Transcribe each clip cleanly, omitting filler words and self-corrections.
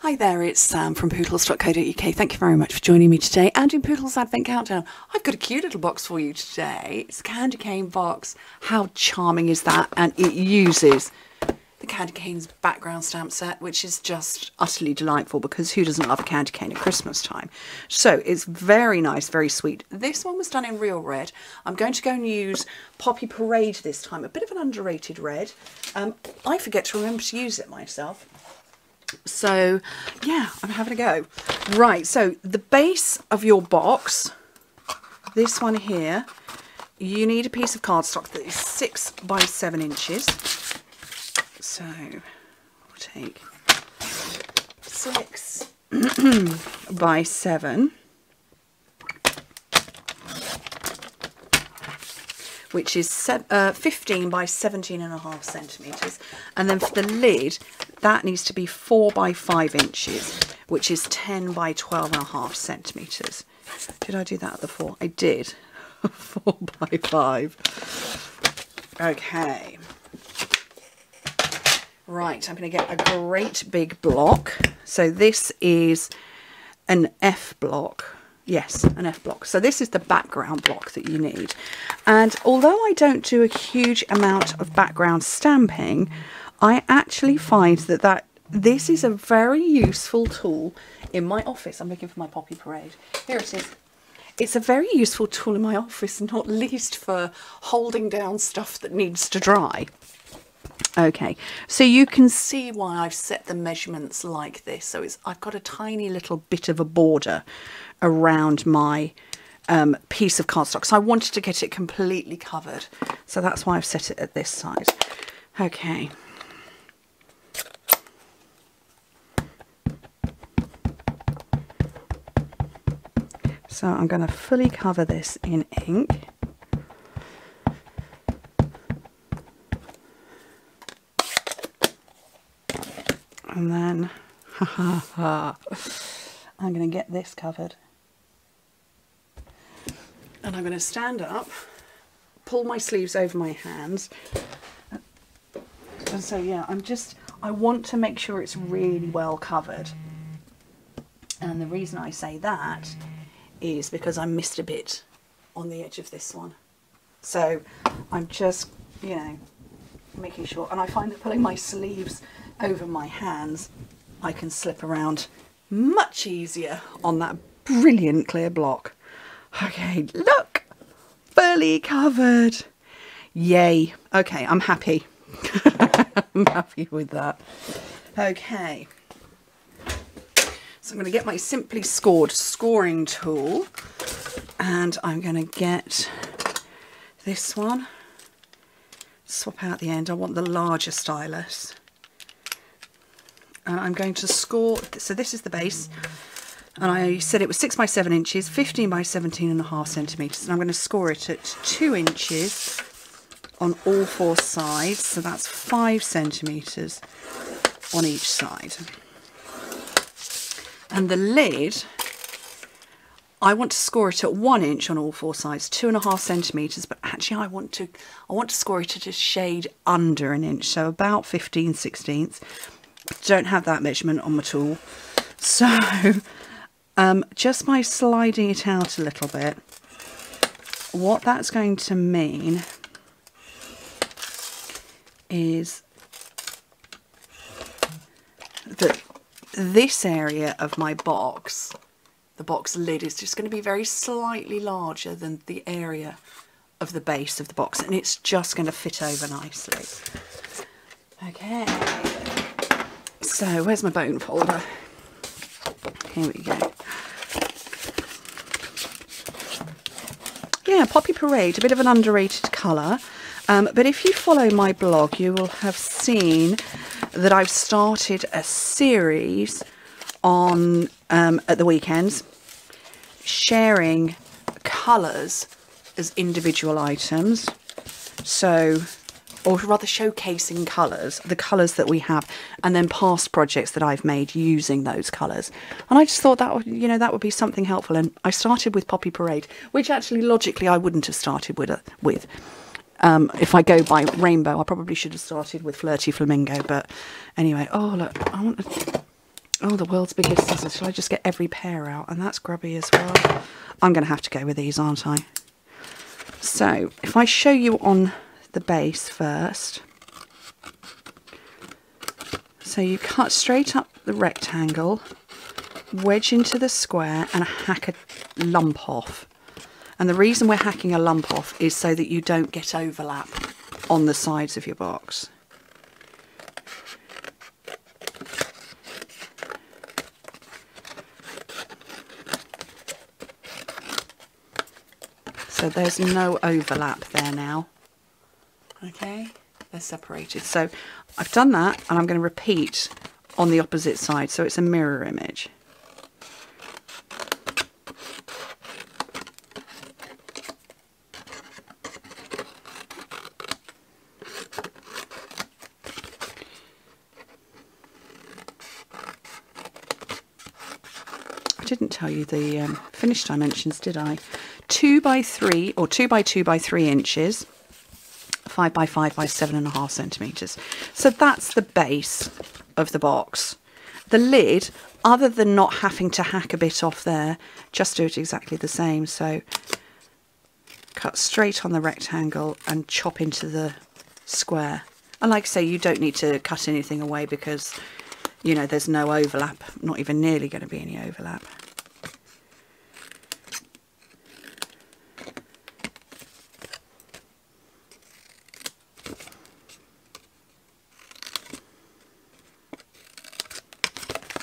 Hi there, it's Sam from Pootles.co.uk. Thank you very much for joining me today and in Pootles Advent Countdown. I've got a cute little box for you today. It's a candy cane box. How charming is that? And it uses the candy cane's background stamp set, which is just utterly delightful because who doesn't love a candy cane at Christmas time? So it's very nice, very sweet. This one was done in real red. I'm going to go and use Poppy Parade this time, a bit of an underrated red. I forget to remember to use it myself. So yeah, I'm having a go. Right, so the base of your box, this one here, you need a piece of cardstock that is 6 by 7 inches. So we'll take 6 by 7, which is 15 by 17.5 centimetres. And then for the lid, that needs to be 4 by 5 inches, which is 10 by 12.5 centimetres. Did I do that at the 4? I did. 4 by 5. Okay. Right, I'm going to get a great big block. So this is an F block. Yes, an F block. So this is the background block that you need. And although I don't do a huge amount of background stamping, I actually find that this is a very useful tool in my office. I'm looking for my Poppy Parade. Here it is. It's a very useful tool in my office, not least for holding down stuff that needs to dry. Okay, so you can see why I've set the measurements like this. So I've got a tiny little bit of a border around my piece of cardstock. So I wanted to get it completely covered. So that's why I've set it at this size. Okay. So I'm going to fully cover this in ink. And then, I'm going to get this covered. And I'm going to stand up, pull my sleeves over my hands. And so, yeah, I want to make sure it's really well covered. And the reason I say that is because I missed a bit on the edge of this one. So I'm just, you know, making sure. And I find that pulling my sleeves over my hands, I can slip around much easier on that brilliant clear block. Okay, look, fully covered. Yay. Okay, I'm happy. I'm happy with that. Okay. So I'm going to get my Simply Scored scoring tool and I'm going to get this one. Swap out the end. I want the larger stylus. And I'm going to score, so this is the base, and I said it was 6 by 7 inches, 15 by 17.5 centimetres, and I'm going to score it at 2 inches on all 4 sides, so that's 5 centimetres on each side. And the lid, I want to score it at 1 inch on all 4 sides, 2.5 centimetres, but actually I want to score it at a shade under an inch, so about 15/16. Don't have that measurement on my tool, so just by sliding it out a little bit, what that's going to mean is that this area of my box, the box lid, is just going to be very slightly larger than the area of the base of the box, and it's just going to fit over nicely. Okay. So, where's my bone folder? Here we go. Yeah, Poppy Parade, a bit of an underrated colour. But if you follow my blog, you will have seen that I've started a series on at the weekends, sharing colours as individual items. So, or rather showcasing colours, the colours that we have, and then past projects that I've made using those colours. And I just thought that would, you know, that would be something helpful. And I started with Poppy Parade, which actually logically I wouldn't have started with. If I go by rainbow, I probably should have started with Flirty Flamingo. But anyway, oh look, Oh, the world's biggest scissors. Shall I just get every pair out? And that's grubby as well. I'm going to have to go with these, aren't I? So, if I show you on the base first. So you cut straight up the rectangle, wedge into the square and hack a lump off. And the reason we're hacking a lump off is so that you don't get overlap on the sides of your box. So there's no overlap there now. Okay, they're separated. So I've done that and I'm going to repeat on the opposite side. So it's a mirror image. I didn't tell you the finished dimensions, did I? 2 by 3 or 2 by 2 by 3 inches, 5 by 5 by 7.5 centimetres. So that's the base of the box. The lid, other than not having to hack a bit off there, just do it exactly the same. So cut straight on the rectangle and chop into the square. And like I say, you don't need to cut anything away because, you know, there's no overlap, not even nearly going to be any overlap.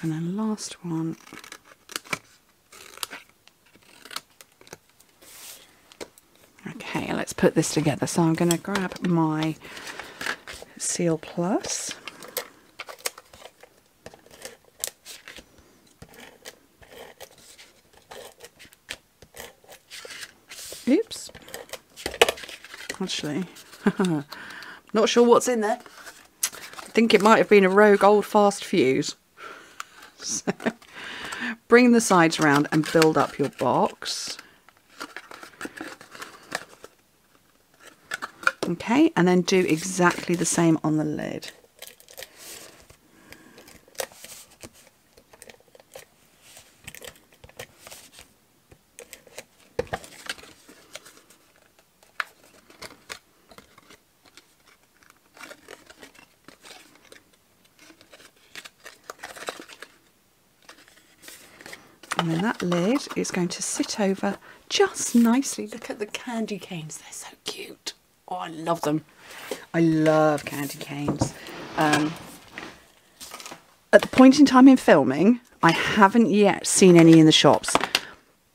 And then last one. Okay, let's put this together. So I'm going to grab my Seal Plus. Oops. Actually, not sure what's in there. I think it might have been a rogue old fast fuse. So, bring the sides around and build up your box. Okay, and then do exactly the same on the lid. And then that lid is going to sit over just nicely. Look at the candy canes. They're so cute. Oh, I love them. I love candy canes. At the point in time in filming, I haven't yet seen any in the shops.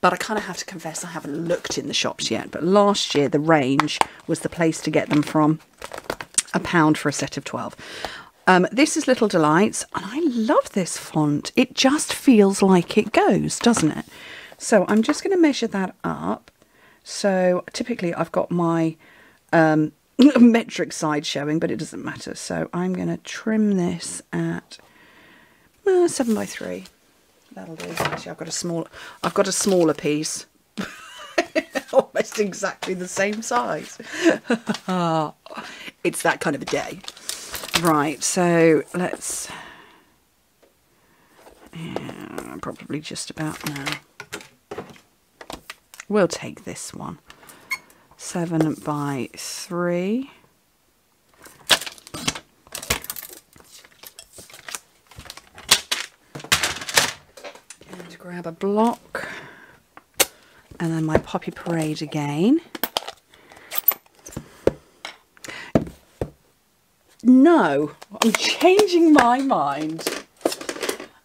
But I kind of have to confess I haven't looked in the shops yet. But last year, the range was the place to get them from. £1 for a set of 12. This is Little Delights, and I love this font. It just feels like it goes, doesn't it? So I'm just going to measure that up. So typically I've got my metric side showing, but it doesn't matter. So I'm going to trim this at 7 by 3. That'll do. Actually, I've got a smaller piece. Almost exactly the same size. It's that kind of a day. Right, so let's, probably just about now. We'll take this one. 7 by 3. And grab a block. And then my Poppy Parade again. No, I'm changing my mind.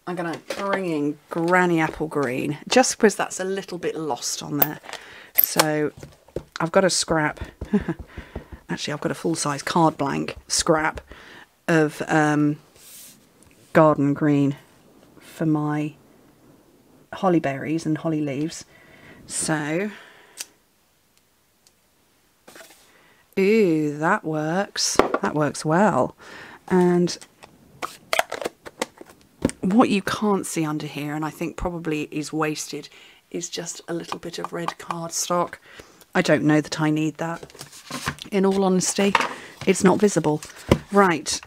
I'm going to bring in Granny Apple Green, just because that's a little bit lost on there. So I've got a scrap. Actually, I've got a full-size card blank scrap of garden green for my holly berries and holly leaves. So, ooh, that works. That works well. And what you can't see under here, and I think probably is wasted, is just a little bit of red cardstock. I don't know that I need that. In all honesty, it's not visible. Right.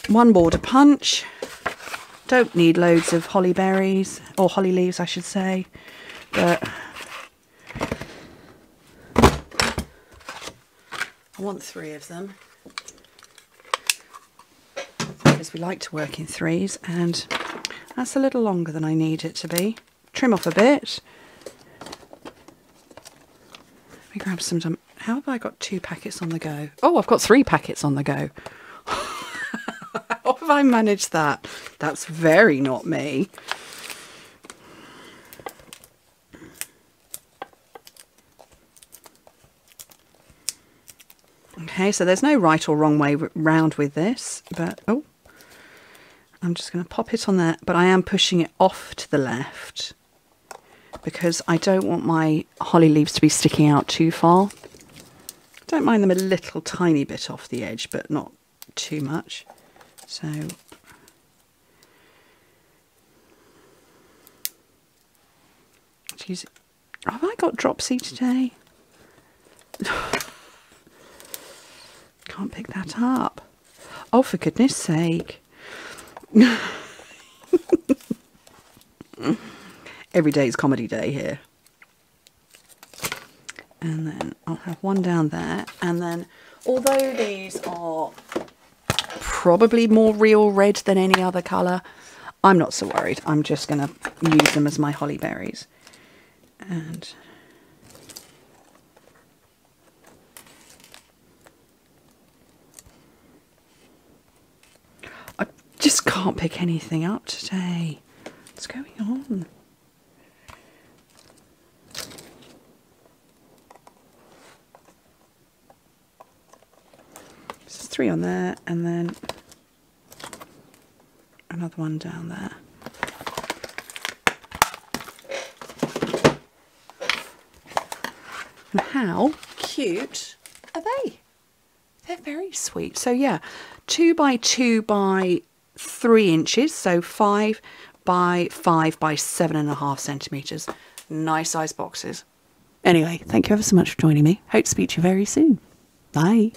1 border punch. Don't need loads of holly berries, or holly leaves I should say, but I want 3 of them because we like to work in 3s, and that's a little longer than I need it to be. Trim off a bit. Let me grab some. How have I got 2 packets on the go? Oh, I've got 3 packets on the go. How have I managed that? That's very not me. Okay, so there's no right or wrong way round with this, but oh, I'm just going to pop it on there, but I am pushing it off to the left because I don't want my holly leaves to be sticking out too far. Don't mind them a little tiny bit off the edge, but not too much. So use it. Have I got dropsy today? Can't pick that up. Oh, for goodness sake. Every day is comedy day here. And then I'll have one down there. And then, although these are probably more real red than any other colour, I'm not so worried. I'm just going to use them as my holly berries. And I just can't pick anything up today. What's going on? There's 3 on there, and then another one down there. And how cute are they? They're very sweet. So yeah, 2 by 2 by 3 inches, so 5 by 5 by 7.5 centimetres. Nice size boxes. Anyway, thank you ever so much for joining me. Hope to speak to you very soon. Bye.